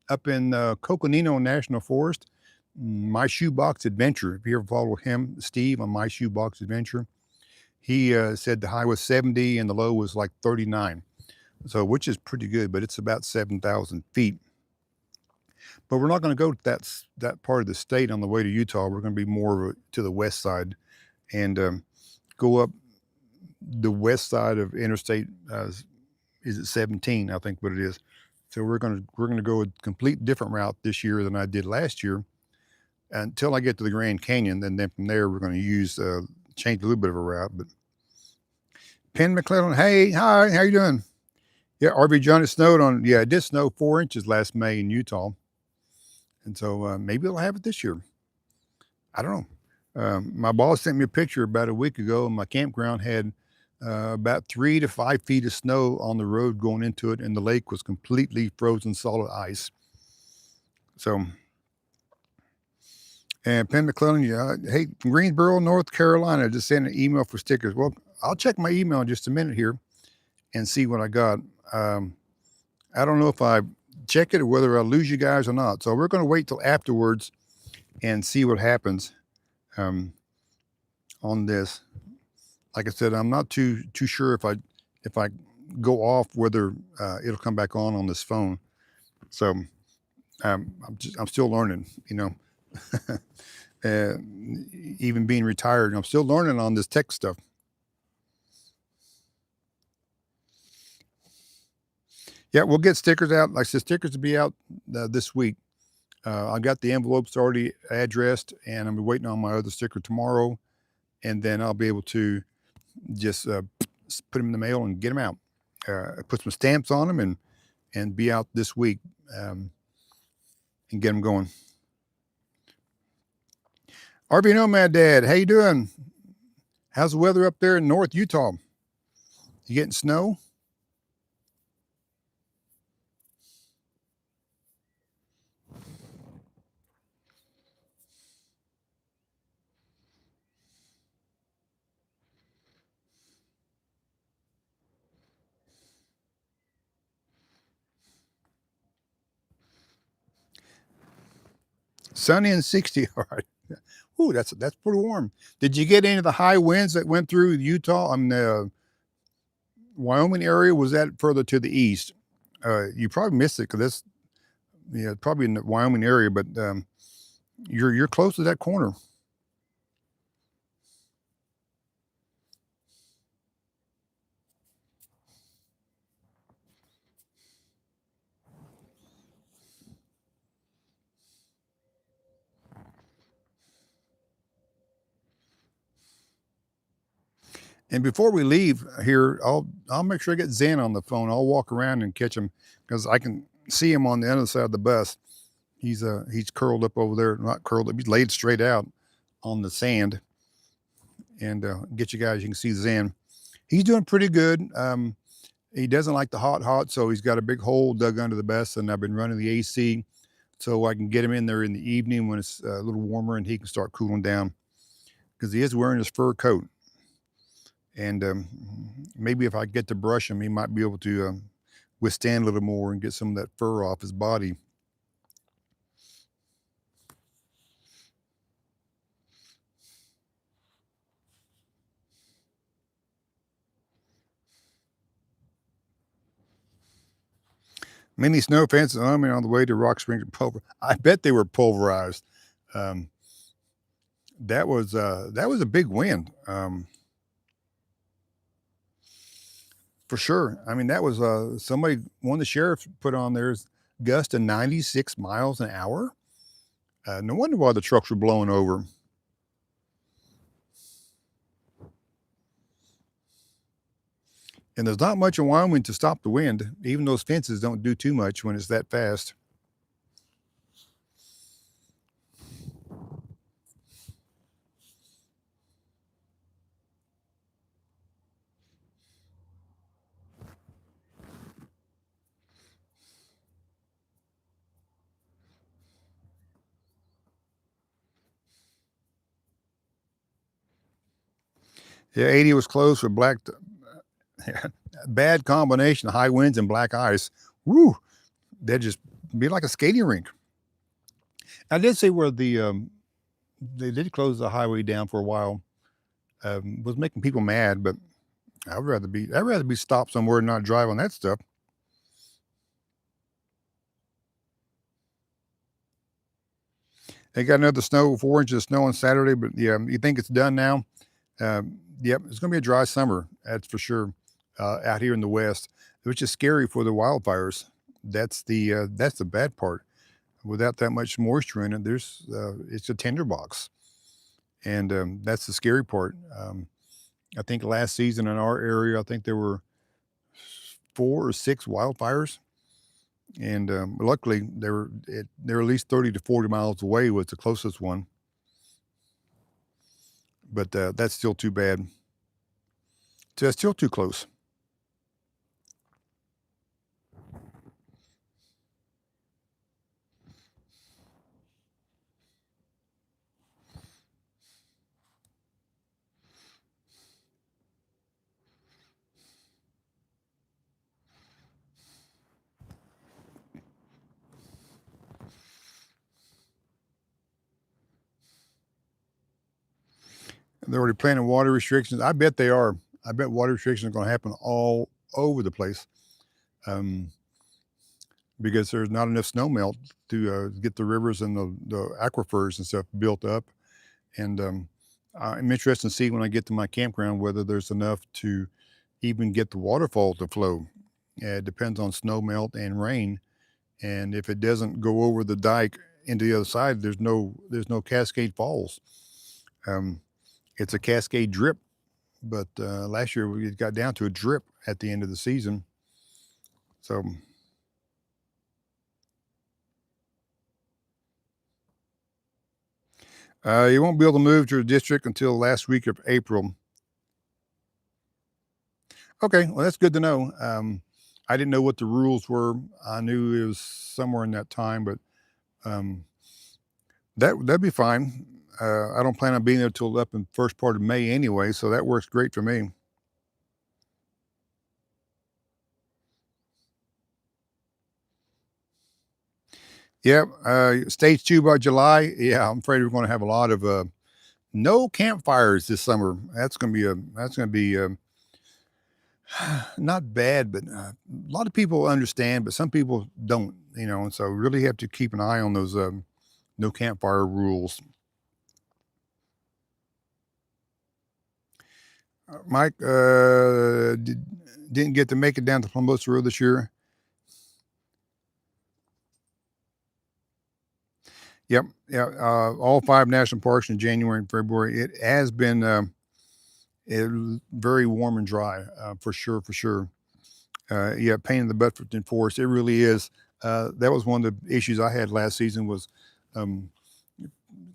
up in Coconino National Forest. My Shoebox Adventure. If you ever follow him, Steve, on My Shoebox Adventure, he said the high was 70 and the low was like 39. So, which is pretty good, but it's about 7,000 feet. But we're not going to go to that part of the state on the way to Utah. We're going to be more to the west side and go up the west side of Interstate. Is it 17? I think what it is. So we're gonna go a complete different route this year than I did last year until I get to the Grand Canyon. And then from there we're going to use change a little bit of a route. But Penn McClellan, hey, hi, how you doing? Yeah, RV John, it snowed on. Yeah, it did snow 4 inches last May in Utah, and so maybe they'll have it this year. I don't know. My boss sent me a picture about a week ago, and my campground had about 3 to 5 feet of snow on the road going into it, and the lake was completely frozen solid ice. So, and Penn McClellan, yeah, hey, from Greensboro, North Carolina, just sent an email for stickers. Well, I'll check my email in just a minute here and see what I got. I don't know if I check it or whether I lose you guys or not. So we're going to wait till afterwards and see what happens on this. like I said, I'm not too sure if I go off whether it'll come back on this phone. So I'm still learning. Uh, Even being retired, I'm still learning on this tech stuff. Yeah, we'll get stickers out. Like I said, stickers to be out this week. I got the envelopes already addressed, and I'm waiting on my other sticker tomorrow, and then I'll be able to just put them in the mail and get them out. Put some stamps on them and be out this week and get them going. RV Nomad Dad, how you doing? How's the weather up there in North Utah? You getting snow? Sunny and 60. All right. Ooh, that's pretty warm. Did you get any of the high winds that went through Utah? I mean, the Wyoming area, was that further to the east? You probably missed it because that's probably in the Wyoming area, but you're close to that corner. And before we leave here, I'll make sure I get Zen on the phone. I'll walk around and catch him because I can see him on the other side of the bus. He's curled up over there, not curled up. He's laid straight out on the sand. And get you guys, you can see Zen. He's doing pretty good. He doesn't like the hot, so he's got a big hole dug under the bus, and I've been running the AC so I can get him in there in the evening when it's a little warmer and he can start cooling down because he is wearing his fur coat. And maybe if I get to brush him, he might be able to withstand a little more and get some of that fur off his body. Many snow fences on the way to Rock Springs I bet they were pulverized. Um, that was a big wind. For sure. I mean, that was one of the sheriffs put on there's gust of 96 miles an hour. No wonder why the trucks were blowing over. And there's not much in Wyoming to stop the wind. Even those fences don't do too much when it's that fast. Yeah, 80 was close for black. Bad combination of high winds and black ice. Woo! That'd just be like a skating rink. I did see where they did close the highway down for a while. Was making people mad, but I'd rather be stopped somewhere and not drive on that stuff. They got another 4 inches of snow on Saturday, but yeah, you think it's done now? Yep, it's going to be a dry summer, that's for sure. Out here in the West, which is scary for the wildfires. That's the bad part. Without that much moisture in it, it's a tinderbox, and that's the scary part. I think last season in our area, I think there were 4 or 6 wildfires, and luckily they're at least 30 to 40 miles away was the closest one. But that's still too bad. So it's still too close. They're already planning water restrictions. I bet they are. I bet water restrictions are going to happen all over the place, um, because there's not enough snow melt to get the rivers and the aquifers and stuff built up. And I'm interested to see when I get to my campground whether there's enough to even get the waterfall to flow. It depends on snow melt and rain. And if it doesn't go over the dike into the other side, there's no Cascade Falls. Um, it's a cascade drip, but last year we got down to a drip at the end of the season. So you won't be able to move to the district until last week of April. Okay, well that's good to know. I didn't know what the rules were. I knew it was somewhere in that time, but um, that'd be fine. I don't plan on being there till up in the first part of May anyway, so that works great for me. Yep, stage 2 by July. Yeah, I'm afraid we're going to have a lot of no campfires this summer. That's gonna be not bad, but a lot of people understand, but some people don't. And so really have to keep an eye on those no campfire rules. Mike didn't get to make it down to Plumbosa Road this year. Yep, yeah, all 5 national parks in January and February. It has been very warm and dry, for sure, for sure. Yeah, pain in the butt to enforce. It really is. That was one of the issues I had last season was um,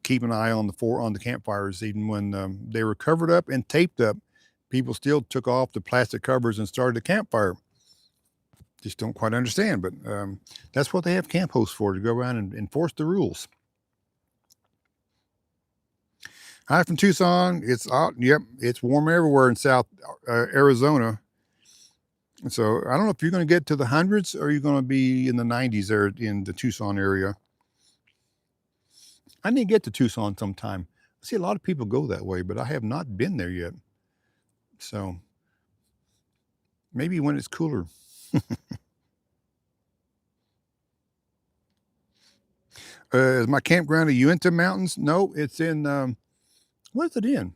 keep an eye on the campfires, even when they were covered up and taped up. People still took off the plastic covers and started a campfire. Just don't quite understand, but that's what they have camp hosts for, to go around and enforce the rules. Hi from Tucson. It's out. Yep, it's warm everywhere in South Arizona. So I don't know if you're going to get to the hundreds or you're going to be in the 90s there in the Tucson area. I need to get to Tucson sometime. I see a lot of people go that way, but I have not been there yet. So maybe when it's cooler. Is my campground in Uinta Mountains? No, it's in, what is it in?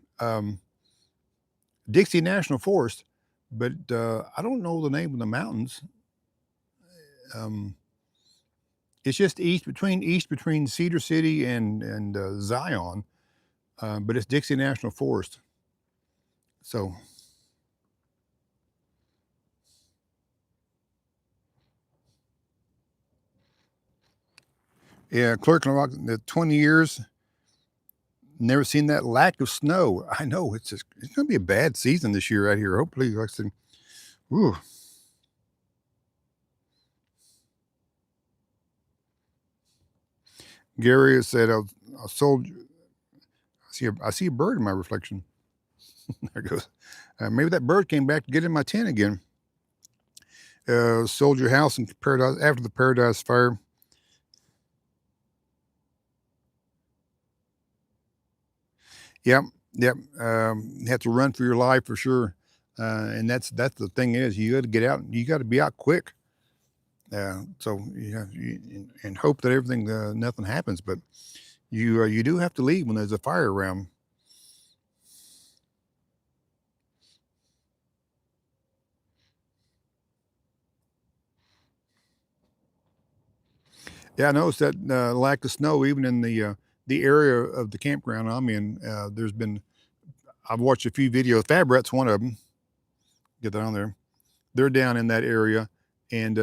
Dixie National Forest, but I don't know the name of the mountains. Um, it's just east between Cedar City and Zion, but it's Dixie National Forest. So yeah, Clerk and Rock, the 20 years, never seen that lack of snow. I know it's going to be a bad season this year out here. Hopefully, like I said, whew. Gary has said, I sold. I see a bird in my reflection. There it goes. Maybe that bird came back to get in my tent again. Sold your house in Paradise after the Paradise Fire. Yep, yep. You have to run for your life for sure. And that's the thing is you got to get out. You got to be out quick. So and hope that everything nothing happens. But you do have to leave when there's a fire around. Yeah, I noticed that lack of snow even in the area of the campground I'm in. There's been I've watched a few videos. Fabret's one of them. Get that on there. They're down in that area, and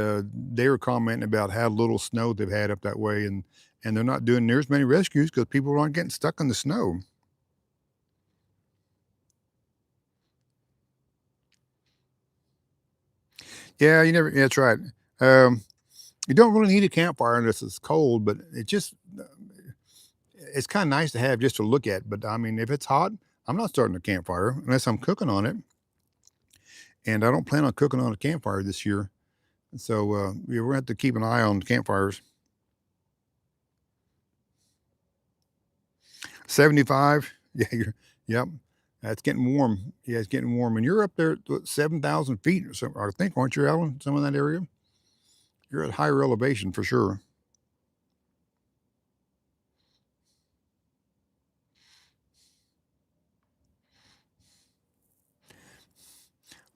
they were commenting about how little snow they've had up that way, and they're not doing near as many rescues because people aren't getting stuck in the snow. Yeah, you never. Yeah, that's right. Um, you don't really need a campfire unless it's cold, but it's kind of nice to have just to look at. But I mean, if it's hot, I'm not starting a campfire unless I'm cooking on it, and I don't plan on cooking on a campfire this year. So yeah, we're gonna have to keep an eye on campfires. 75. Yeah, yep. It's getting warm. Yeah, it's getting warm. And you're up there at 7,000 feet or something, I think, aren't you, Alan? Some of that area? You're at higher elevation for sure.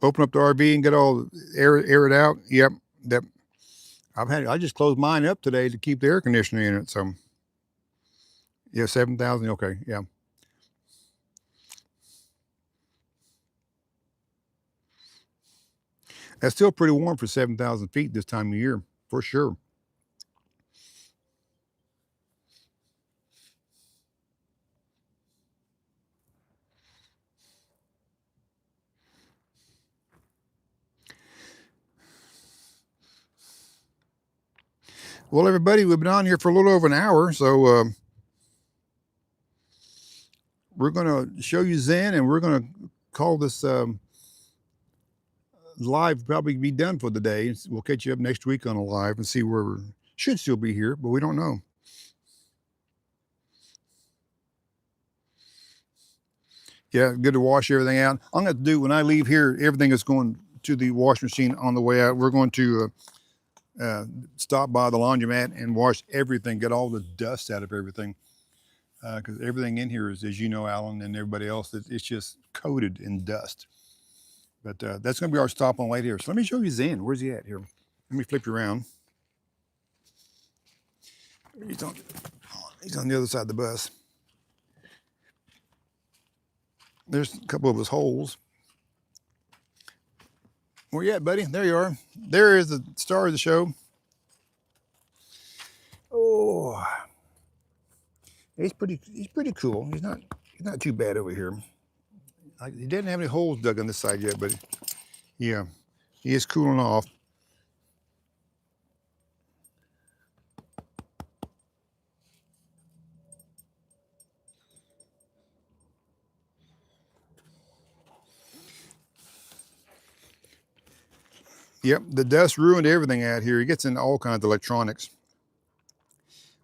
Open up the RV and get all air it out. Yep. Yep. I just closed mine up today to keep the air conditioner in it. So yeah, 7,000. Okay. Yeah. That's still pretty warm for 7,000 feet this time of year, for sure. Well, everybody, we've been on here for a little over an hour, so we're going to show you Zen, and we're going to call this live probably be done for the day. We'll catch you up next week on a live and see where we should still be here, but we don't know. Yeah, good to wash everything out. I'm going to do when I leave here, everything is going to the wash machine on the way out. We're going to stop by the laundromat and wash everything, get all the dust out of everything. Because everything in here is, as you know, Alan, and everybody else, it's just coated in dust. But that's going to be our stop on right here. So let me show you Zen. Where's he at here? Let me flip you around. He's on the other side of the bus. There's a couple of his holes. Where you at, buddy? There you are. There is the star of the show. Oh, he's pretty cool. He's not too bad over here. He didn't have any holes dug on this side yet, but yeah, he is cooling off. Yep, the dust ruined everything out here. He gets into all kinds of electronics.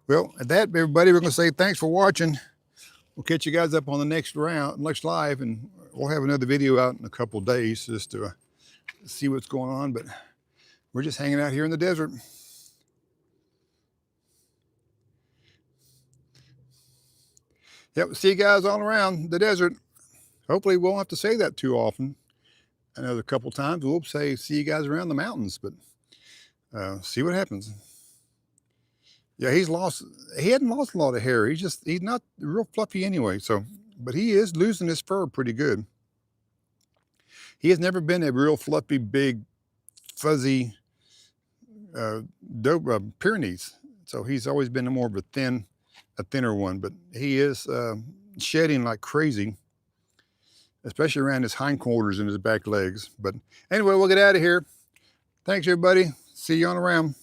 Well, at that, everybody, we're going to say thanks for watching. We'll catch you guys up on the next live, and we'll have another video out in a couple of days just to see what's going on. But we're just hanging out here in the desert. Yep, see you guys all around the desert. Hopefully, we won't have to say that too often. Another couple times, we'll say see you guys around the mountains, but see what happens. Yeah, he hadn't lost a lot of hair. He's not real fluffy anyway. So, but he is losing his fur pretty good. He has never been a real fluffy, big, fuzzy Pyrenees. So he's always been more of a thinner one. But he is shedding like crazy, especially around his hindquarters and his back legs. But anyway, we'll get out of here. Thanks, everybody. See you on around.